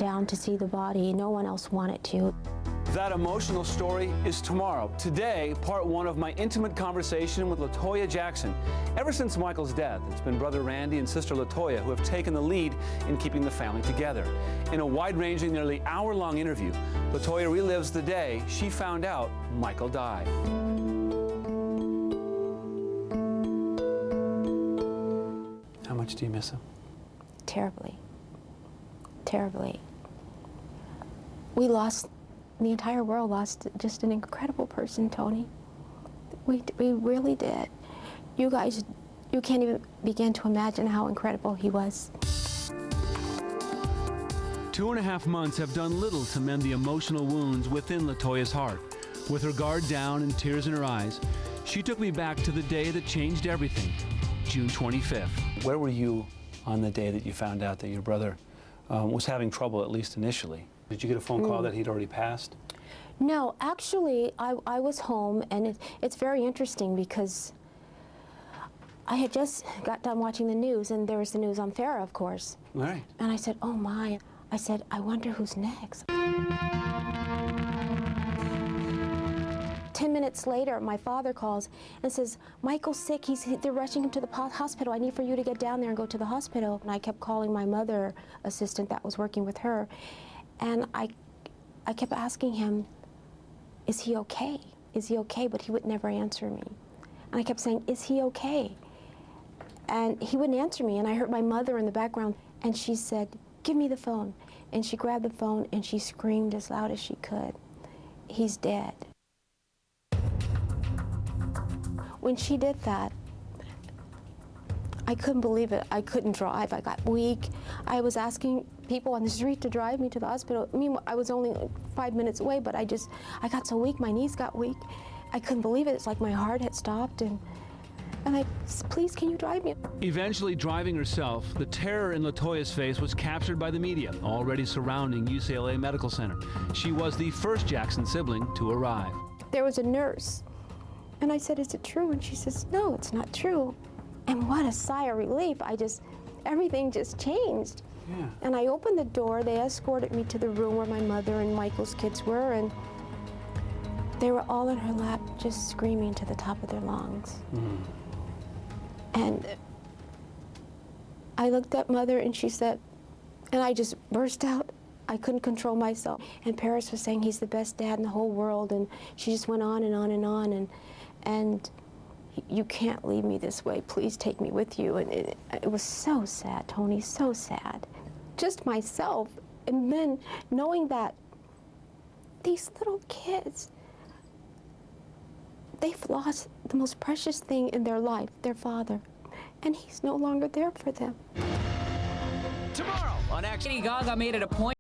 down to see the body. No one else wanted to. That emotional story is tomorrow. Today, part one of my intimate conversation with La Toya Jackson. Ever since Michael's death, it's been brother Randy and sister La Toya who have taken the lead in keeping the family together. In a wide-ranging, nearly hour-long interview, La Toya relives the day she found out Michael died. How much do you miss him? Terribly. Terribly. The entire world lost just an incredible person, Tony. We really did. You guys, you can't even begin to imagine how incredible he was. 2.5 months have done little to mend the emotional wounds within La Toya's heart. With her guard down and tears in her eyes, she took me back to the day that changed everything, June 25th. Where were you on the day that you found out that your brother was having trouble, at least initially? Did you get a phone call that he'd already passed? No, actually, I was home, and it's very interesting because I had just got done watching the news, and there was the news on Farrah, of course. All right. And I said, oh my. I said, I wonder who's next. 10 minutes later, my father calls and says, Michael's sick, they're rushing him to the hospital. I need for you to get down there and go to the hospital. And I kept calling my mother assistant that was working with her. And I kept asking him, is he okay? Is he okay? But he would never answer me. And I kept saying, is he okay? And he wouldn't answer me. And I heard my mother in the background, and she said, give me the phone. And she grabbed the phone and she screamed as loud as she could, he's dead. When she did that, I couldn't believe it. I couldn't drive. I got weak. I was asking people on the street to drive me to the hospital. I mean, I was only like 5 minutes away, but I got so weak, my knees got weak. I couldn't believe it. It's like my heart had stopped, and I said, please, can you drive me? Eventually driving herself, the terror in La Toya's face was captured by the media, already surrounding UCLA Medical Center. She was the first Jackson sibling to arrive. There was a nurse, and I said, is it true? And she says, no, it's not true. And what a sigh of relief. Everything just changed. Yeah. And I opened the door. They escorted me to the room where my mother and Michael's kids were, and they were all in her lap, just screaming to the top of their lungs. Mm. And I looked at Mother, and she said, and I just burst out. I couldn't control myself. And Paris was saying he's the best dad in the whole world, and she just went on and on and on, and you can't leave me this way. Please take me with you. And it was so sad, Tony, so sad. Just myself, and then knowing that these little kids, they've lost the most precious thing in their life, their father, and he's no longer there for them. Tomorrow on Action, Lady Gaga made it a point